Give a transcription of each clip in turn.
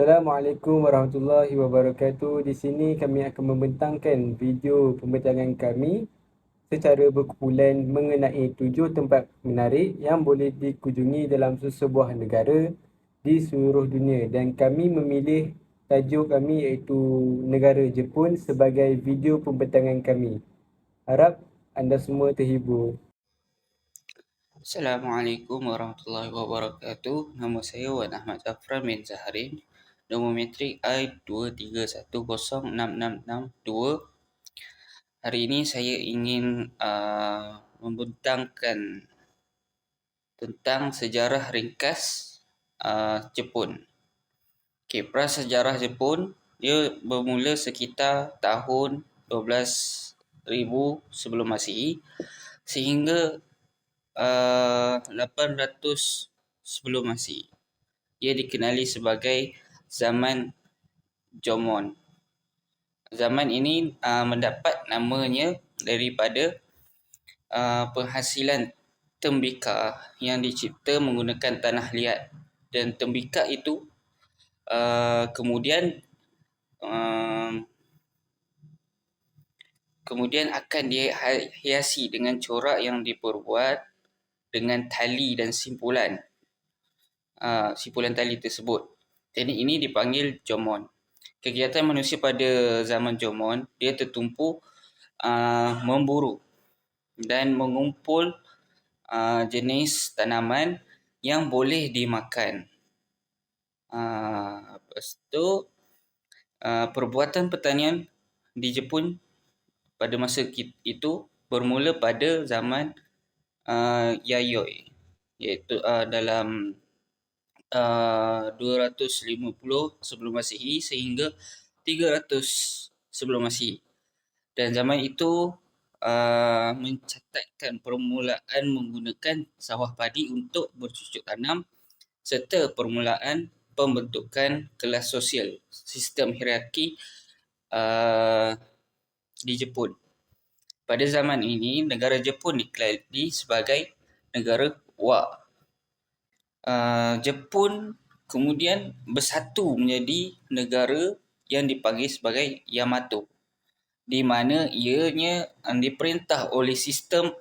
Assalamualaikum warahmatullahi wabarakatuh. Di sini kami akan membentangkan video pembincangan kami secara berkumpulan mengenai 7 tempat menarik yang boleh dikunjungi dalam sesebuah negara di seluruh dunia. Dan kami memilih tajuk kami iaitu negara Jepun sebagai video pembincangan kami. Harap anda semua terhibur. Assalamualaikum warahmatullahi wabarakatuh. Nama saya Wan Ahmad Zafran bin Zaharin. Nombor metrik I23106662. Hari ini saya ingin membentangkan tentang sejarah ringkas Jepun. Prasejarah Jepun dia bermula sekitar tahun 12,000 sebelum Masihi sehingga 800 sebelum Masihi. Ia dikenali sebagai zaman Jomon. Zaman ini mendapat namanya daripada penghasilan tembika yang dicipta menggunakan tanah liat, dan tembika itu kemudian akan dihiasi dengan corak yang diperbuat dengan tali dan simpulan tali tersebut. Teknik ini dipanggil Jomon. Kegiatan manusia pada zaman Jomon dia tertumpu memburu dan mengumpul jenis tanaman yang boleh dimakan. Lepas tu perbuatan pertanian di Jepun pada masa itu bermula pada zaman Yayoi, iaitu dalam 250 sebelum Masihi sehingga 300 sebelum Masihi. Dan zaman itu mencatatkan permulaan menggunakan sawah padi untuk bercocok tanam serta permulaan pembentukan kelas sosial, sistem hierarki di Jepun. Pada zaman ini, negara Jepun dikenali sebagai negara Wa. Jepun kemudian bersatu menjadi negara yang dipanggil sebagai Yamato, di mana ianya diperintah oleh sistem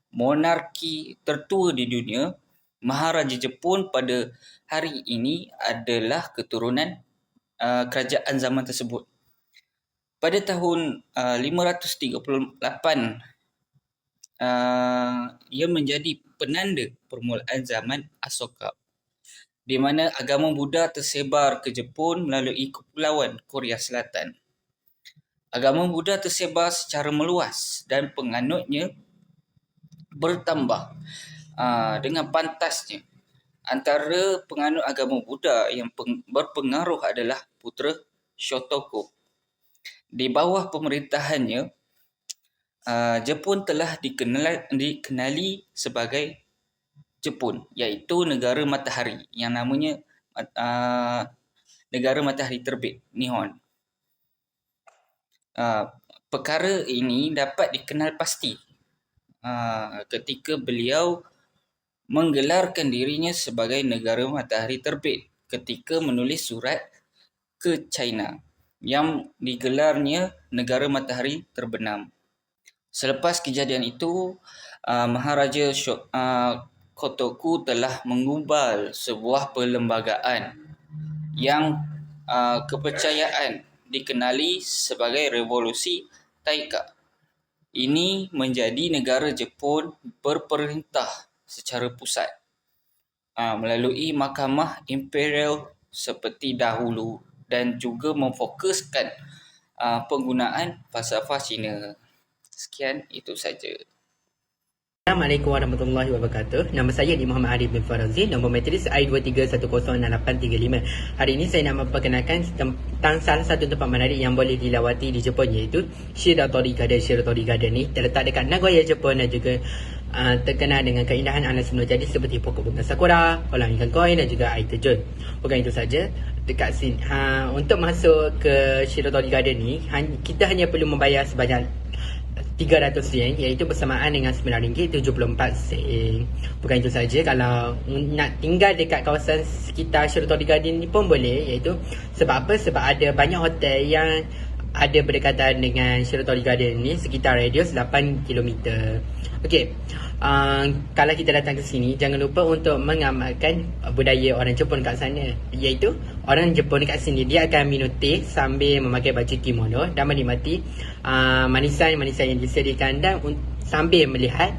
monarki tertua di dunia. Maharaja Jepun pada hari ini adalah keturunan kerajaan zaman tersebut. Pada tahun 538, ia menjadi penanda permulaan zaman Asoka, di mana agama Buddha tersebar ke Jepun melalui kepulauan Korea Selatan. Agama Buddha tersebar secara meluas dan penganutnya bertambah dengan pantasnya. Antara penganut agama Buddha yang berpengaruh adalah putera Shotoku. Di bawah pemerintahannya, Jepun telah dikenali sebagai Jepun, iaitu negara matahari yang namanya negara matahari terbit, Nihon. Perkara ini dapat dikenal pasti ketika beliau menggelarkan dirinya sebagai negara matahari terbit ketika menulis surat ke China yang digelarnya negara matahari terbenam. Selepas kejadian itu, Maharaja Kotoku telah mengubal sebuah perlembagaan yang kepercayaan dikenali sebagai Revolusi Taika. Ini menjadi negara Jepun berperintah secara pusat melalui mahkamah imperial seperti dahulu, dan juga memfokuskan penggunaan falsafah Cina. Sekian, itu saja. Assalamualaikum warahmatullahi wabarakatuh. Nama saya Di Muhammad Arif bin Farazi. Nombor matris I23106835. Hari ini saya nak memperkenalkan tentang salah satu tempat menarik yang boleh dilawati di Jepun, iaitu Shiratori Garden. Shiratori Garden ni terletak dekat Nagoya, Jepun, dan juga terkenal dengan keindahan alam semula jadi seperti pokok bunga sakura, kolam ikan koi dan juga air terjun. Bukan itu saja, dekat sini untuk masuk ke Shiratori Garden ni kita hanya perlu membayar sebanyak RM300 iaitu bersamaan dengan RM9.74. Bukan itu saja, kalau nak tinggal dekat kawasan sekitar Sheraton Garden ni pun boleh, iaitu sebab apa? Sebab ada banyak hotel yang ada berdekatan dengan Sheraton Garden ni sekitar radius 8km. Okey. Kalau kita datang ke sini, jangan lupa untuk mengamalkan budaya orang Jepun kat sana, iaitu orang Jepun kat sini dia akan minum teh sambil memakai baju kimono dan menikmati manisan-manisan yang disediakan dan sambil melihat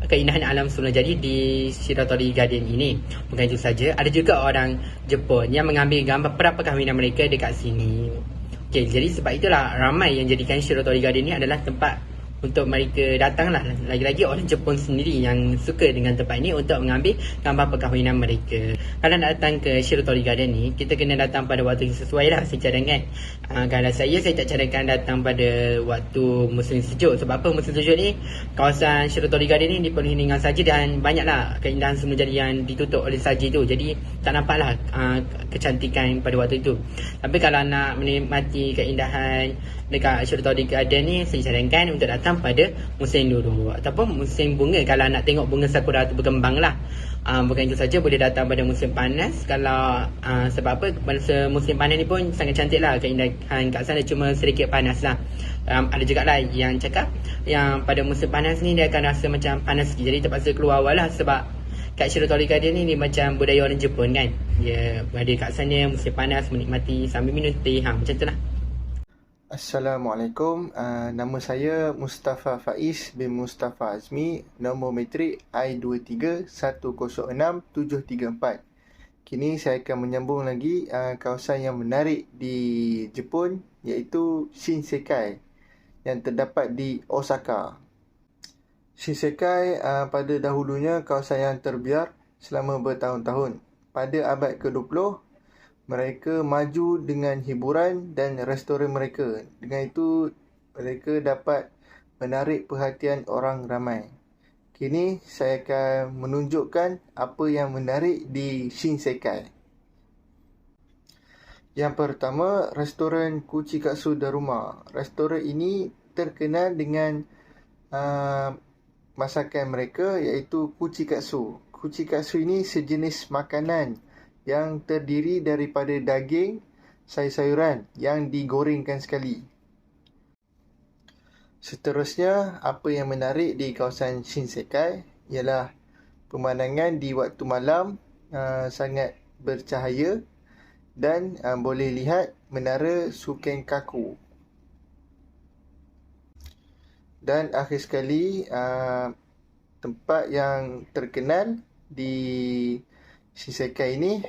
keindahan alam semula jadi di Sheraton Garden ini. Bukan itu saja, ada juga orang Jepun yang mengambil gambar perkahwinan mereka dekat sini. Okay, jadi sebab itulah ramai yang jadikan Sheraton Garden ni adalah tempat untuk mereka datang lah. Lagi-lagi orang Jepun sendiri yang suka dengan tempat ini untuk mengambil gambar perkahwinan mereka. Kalau nak datang ke Sheraton Garden ni, kita kena datang pada waktu yang sesuai lah saya cadangkan. Kalau saya tak cadangkan datang pada waktu musim sejuk. Sebab apa? Musim sejuk ni kawasan Sheraton Garden ni dipenuhi dengan salji dan banyaklah keindahan semula jadi yang ditutup oleh salji tu. Jadi tak nampaklah kecantikan pada waktu itu. Tapi kalau nak menikmati keindahan dekat Sheraton Garden ni, saya cadangkan untuk datang pada musim dulu ataupun musim bunga kalau nak tengok bunga sakura tu berkembang lah. Bukan itu saja, boleh datang pada musim panas. Kalau sebab apa? Masa musim panas ni pun sangat cantik lah keindahan kat sana, cuma sedikit panas lah. Ada juga lah yang cakap yang pada musim panas ni dia akan rasa macam panas sikit, jadi terpaksa keluar awal lah. Sebab kat Sheraton Garden ni macam budaya orang Jepun kan, dia berada kat sana musim panas menikmati sambil minum teh, macam tu lah. Assalamualaikum, nama saya Mustafa Faiz bin Mustafa Azmi, nombor matrik I23106734. Kini saya akan menyambung lagi kawasan yang menarik di Jepun, iaitu Shinsekai yang terdapat di Osaka. Shinsekai pada dahulunya kawasan yang terbiar selama bertahun-tahun. Pada abad ke-20, mereka maju dengan hiburan dan restoran mereka. Dengan itu, mereka dapat menarik perhatian orang ramai. Kini, saya akan menunjukkan apa yang menarik di Shinsekai. Yang pertama, restoran Kuchikatsu Daruma. Restoran ini terkenal dengan masakan mereka, iaitu Kuchikatsu. Kuchikatsu ini sejenis makanan yang terdiri daripada daging, sayur-sayuran yang digorengkan sekali. Seterusnya, apa yang menarik di kawasan Shinsekai ialah pemandangan di waktu malam sangat bercahaya dan boleh lihat menara Sukenkaku. Dan akhir sekali, tempat yang terkenal di Shinsekai ini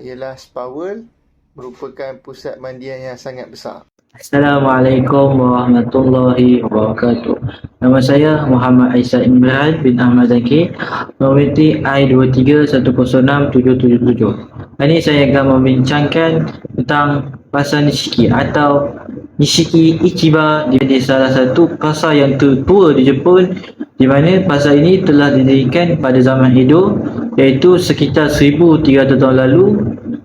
ialah Spa World, merupakan pusat mandian yang sangat besar. Assalamualaikum warahmatullahi wabarakatuh. Nama saya Muhammad Aisyah Imran bin Ahmad Zaki, nombor I23106777. Hari ini saya akan membincangkan tentang pasar Nishiki atau Nishiki Ichiba, di salah satu pasar yang tertua di Jepun, di mana pasar ini telah didirikan pada zaman Edo, iaitu sekitar 1300 tahun lalu,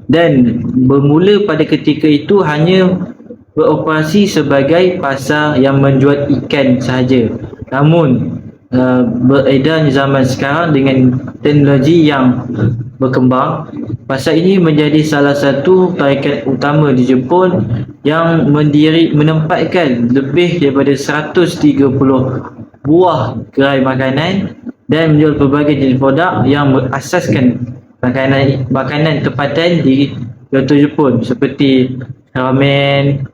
dan bermula pada ketika itu hanya beroperasi sebagai pasar yang menjual ikan sahaja. Namun beredar zaman sekarang dengan teknologi yang berkembang, pasar ini menjadi salah satu tarikan utama di Jepun yang menempatkan lebih daripada 130 buah gerai makanan dan menjual pelbagai jenis produk yang berasaskan makanan tempatan di Kyoto Jepun seperti ramen,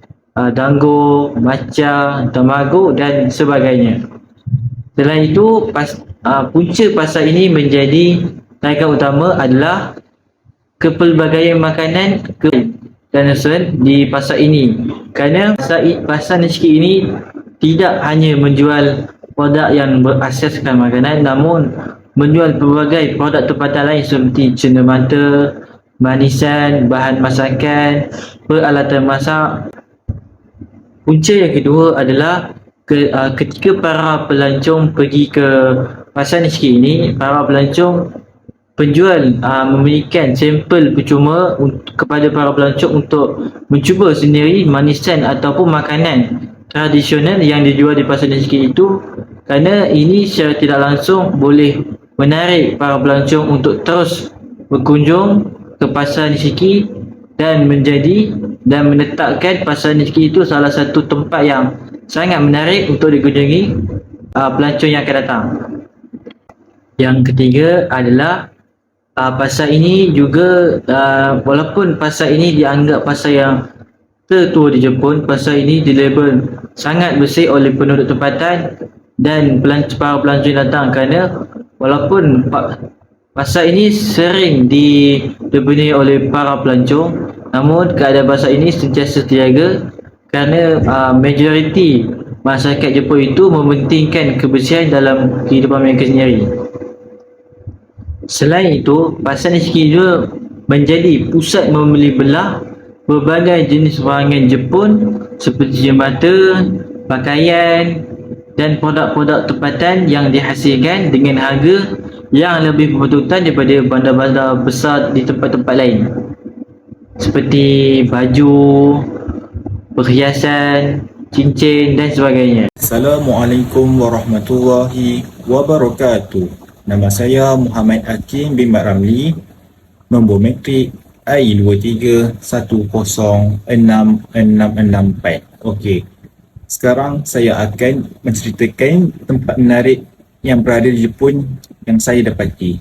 dango, matcha, tamago dan sebagainya. Selain itu, punca pasar ini menjadi tarikan utama adalah kepelbagaian makanan dan restoran di pasar ini. Kerana pasar Nishiki ini tidak hanya menjual produk yang berasaskan makanan, namun menjual pelbagai produk tempatan lain seperti cenderamata, manisan, bahan masakan, peralatan masak. Punca yang kedua adalah ketika para pelancong pergi ke pasar Nishiki ini, para pelancong penjual memberikan sampel percuma kepada para pelancong untuk mencuba sendiri manisan ataupun makanan tradisional yang dijual di pasar Nishiki itu, kerana ini secara tidak langsung boleh menarik para pelancong untuk terus berkunjung ke pasar Nishiki dan menetapkan pasar Nishiki itu salah satu tempat yang sangat menarik untuk dikunjungi pelancong yang akan datang. Yang ketiga adalah pasar ini juga walaupun pasar ini dianggap pasar yang tertua di Jepun, pasar ini dilabel sangat bersih oleh penduduk tempatan dan para pelancong yang datang, kerana walaupun pasar ini sering dipenuhi oleh para pelancong, namun keadaan pasar ini sentiasa terjaga kerana majoriti masyarakat Jepun itu mementingkan kebersihan dalam kehidupan mereka sendiri. Selain itu, pasar Nishiki juga menjadi pusat membeli belah berbagai jenis barangan Jepun seperti jembata, pakaian dan produk-produk tempatan yang dihasilkan dengan harga yang lebih berpatutan daripada bandar-bandar besar di tempat-tempat lain, seperti baju, perhiasan, cincin dan sebagainya. Assalamualaikum warahmatullahi wabarakatuh. Nama saya Muhammad Hakim bin Mat Ramli, nombor metrik I23106664. Okey. Sekarang saya akan menceritakan tempat menarik yang berada di Jepun yang saya dapati,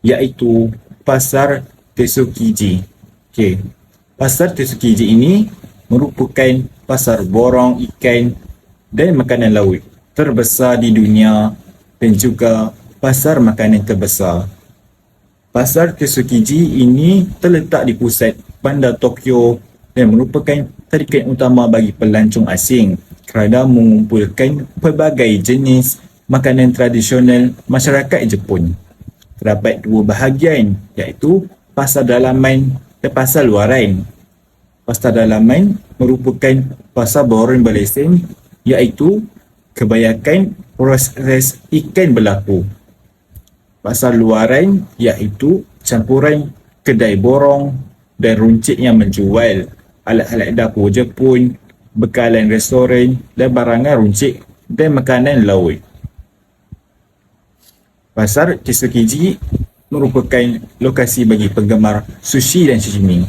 iaitu Pasar Tesukiji. Okey. Pasar Tesukiji ini merupakan pasar borong ikan dan makanan laut terbesar di dunia dan juga pasar makanan terbesar. Pasar Tesukiji ini terletak di pusat bandar Tokyo dan merupakan tarikan utama bagi pelancong asing kerana mengumpulkan pelbagai jenis makanan tradisional masyarakat Jepun. Terdapat dua bahagian, iaitu pasar dalaman dan pasar luaran. Pasar dalaman merupakan pasar borong berlesen, iaitu kebanyakan proses ikan berlaku. Pasar luaran iaitu campuran kedai borong dan runcit yang menjual alat-alat dapur Jepun, bekalan restoran dan barangan runcit dan makanan laut. Pasar Tesukiji merupakan lokasi bagi penggemar sushi dan sashimi,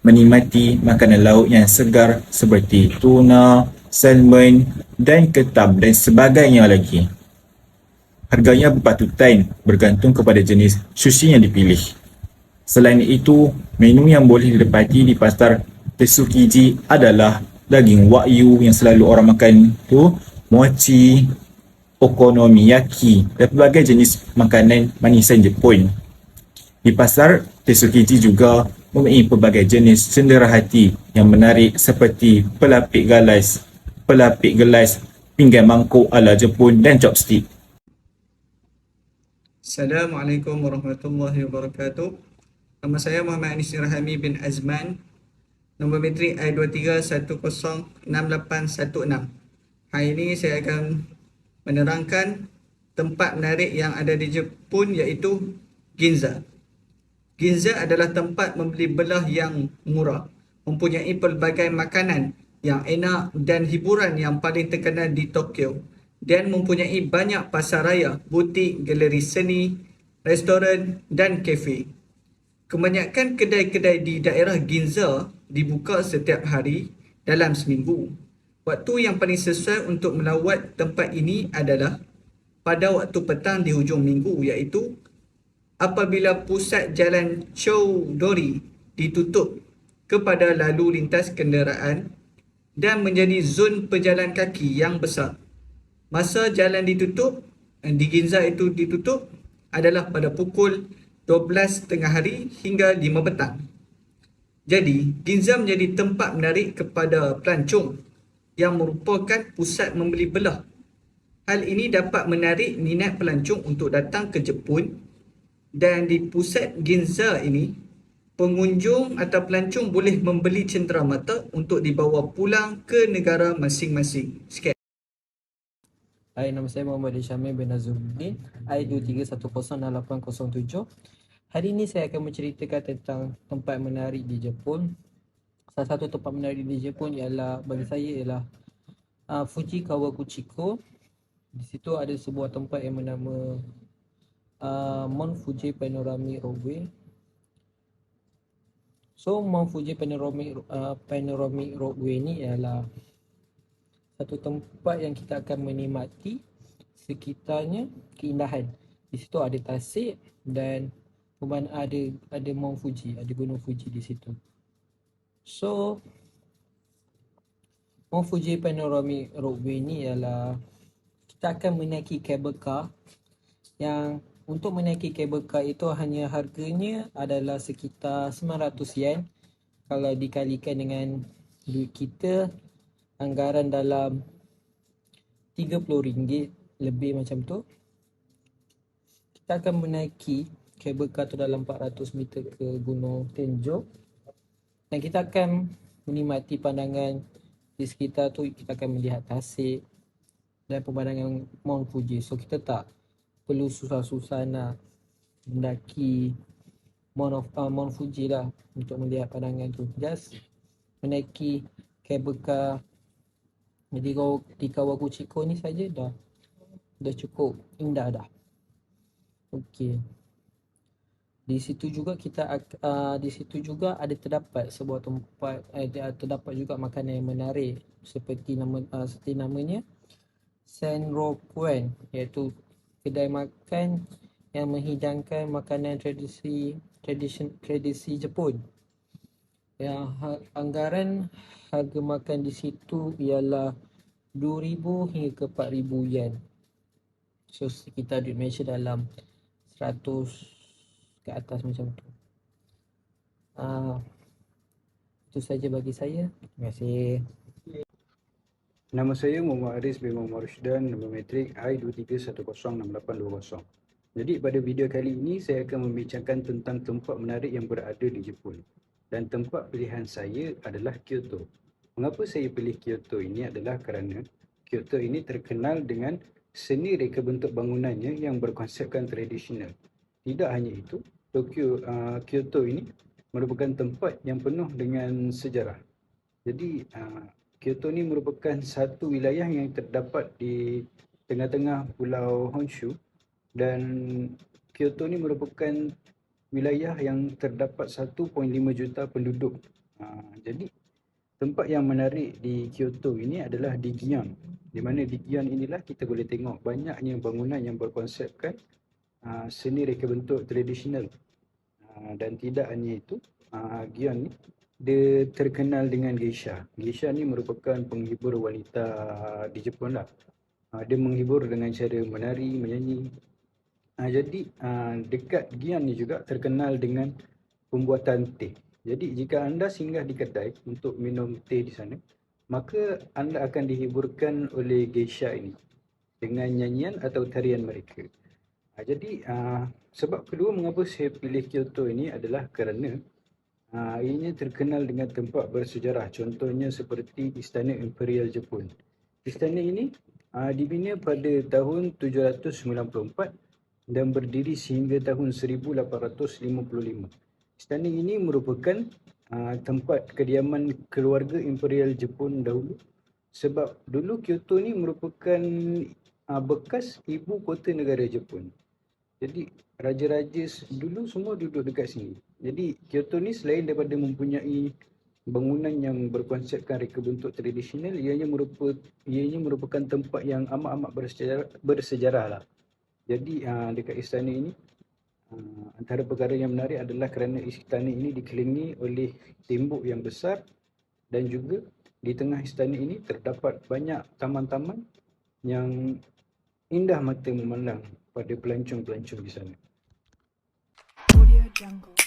menikmati makanan laut yang segar seperti tuna, salmon dan ketam dan sebagainya lagi. Harganya berpatutan bergantung kepada jenis sushi yang dipilih. Selain itu, menu yang boleh didapati di pasar Tesukiji adalah daging wagyu yang selalu orang makan tu, mochi, okonomiyaki dan pelbagai jenis makanan manisan Jepun. Di pasar Tesukiji juga mempunyai pelbagai jenis cenderahati yang menarik seperti pelapik gelas, pinggan mangkuk ala Jepun dan chopstick. Assalamualaikum warahmatullahi wabarakatuh. Nama saya Muhammad Anis Rahami bin Azman, nombor metrik I23106816. Hari ini saya akan menerangkan tempat menarik yang ada di Jepun, iaitu Ginza. Ginza adalah tempat membeli belah yang murah, mempunyai pelbagai makanan yang enak dan hiburan yang paling terkenal di Tokyo, dan mempunyai banyak pasar raya, butik, galeri seni, restoran dan kafe. Kebanyakan kedai-kedai di daerah Ginza dibuka setiap hari dalam seminggu. Waktu yang paling sesuai untuk melawat tempat ini adalah pada waktu petang di hujung minggu, iaitu apabila pusat jalan Choudori ditutup kepada lalu lintas kenderaan dan menjadi zon pejalan kaki yang besar. Masa jalan ditutup di Ginza itu ditutup adalah pada pukul 12 tengah hari hingga 5 petang. Jadi, Ginza menjadi tempat menarik kepada pelancong yang merupakan pusat membeli belah. Hal ini dapat menarik minat pelancong untuk datang ke Jepun, dan di pusat Ginza ini, pengunjung atau pelancong boleh membeli cenderamata untuk dibawa pulang ke negara masing-masing. Sekian. Hai, nama saya Muhammad Syamil bin Azumuddin, I23106807. Hari ini saya akan menceritakan tentang tempat menarik di Jepun. Salah satu tempat menarik di Jepun bagi saya ialah Fuji Kawaguchiko. Di situ ada sebuah tempat yang bernama Mount Fuji Panoramic Roadway. So Mount Fuji Panoramic Roadway ni ialah satu tempat yang kita akan menikmati sekitarnya keindahan. Di situ ada tasik dan ada Mount Fuji, ada Gunung Fuji di situ. So Mount Fuji Panoramic Roadway ni ialah kita akan menaiki cable car yang untuk menaiki cable car itu hanya harganya adalah sekitar 900 yen. Kalau dikalikan dengan duit kita, anggaran dalam RM30 lebih macam tu. Kita akan menaiki kabel car tu dalam 400 meter ke Gunung Tenjo dan kita akan menikmati pandangan di sekitar tu. Kita akan melihat tasik dan pemandangan Mount Fuji. So kita tak perlu susah-susah nak mendaki Mount Fuji lah untuk melihat pandangan tu. Just menaiki kabel car di Kawaguchiko ni saja dah cukup indah dah. Okey. Di situ juga ada terdapat sebuah tempat, terdapat juga makanan yang menarik seperti namanya Senrokuen, iaitu kedai makan yang menghidangkan makanan tradisi Jepun. Yang anggaran harga makan di situ ialah 2,000 hingga ke 4,000 yen. So sekitar duit Malaysia dalam 100 ke atas macam tu. Itu saja bagi saya. Terima kasih. Nama saya Muhammad Aris bin Muhammad Rushdan, nombor matrik I23106820. Jadi pada video kali ini saya akan membincangkan tentang tempat menarik yang berada di Jepun. Dan tempat pilihan saya adalah Kyoto. Mengapa saya pilih Kyoto ini adalah kerana Kyoto ini terkenal dengan seni reka bentuk bangunannya yang berkonsepkan tradisional. Tidak hanya itu, Kyoto ini merupakan tempat yang penuh dengan sejarah. Jadi Kyoto ini merupakan satu wilayah yang terdapat di tengah-tengah Pulau Honshu dan Kyoto ini merupakan wilayah yang terdapat 1.5 juta penduduk. Jadi tempat yang menarik di Kyoto ini adalah di Gion. Di mana di Gion inilah kita boleh tengok banyaknya bangunan yang berkonsepkan seni reka bentuk tradisional. Dan tidak hanya itu, Gion ni dia terkenal dengan geisha. Geisha ni merupakan penghibur wanita di Jepun lah. Dia menghibur dengan cara menari, menyanyi. Jadi dekat Gion ni juga terkenal dengan pembuatan teh. Jadi jika anda singgah di kedai untuk minum teh di sana, maka anda akan dihiburkan oleh geisha ini dengan nyanyian atau tarian mereka. Jadi sebab kedua mengapa saya pilih Kyoto ini adalah kerana ianya terkenal dengan tempat bersejarah. Contohnya seperti Istana Imperial Jepun. Istana ini dibina pada tahun 794 dan berdiri sehingga tahun 1855. Istana ini merupakan tempat kediaman keluarga Imperial Jepun dahulu. Sebab dulu Kyoto ni merupakan bekas ibu kota negara Jepun. Jadi raja-raja dulu semua duduk dekat sini. Jadi Kyoto ni selain daripada mempunyai bangunan yang berkonsepkan reka bentuk tradisional, ianya merupakan tempat yang amat-amat bersejarah lah. Jadi dekat istana ini, antara perkara yang menarik adalah kerana istana ini dikelilingi oleh tembok yang besar dan juga di tengah istana ini terdapat banyak taman-taman yang indah mata memandang pada pelancong-pelancong di sana. Audio Jungle.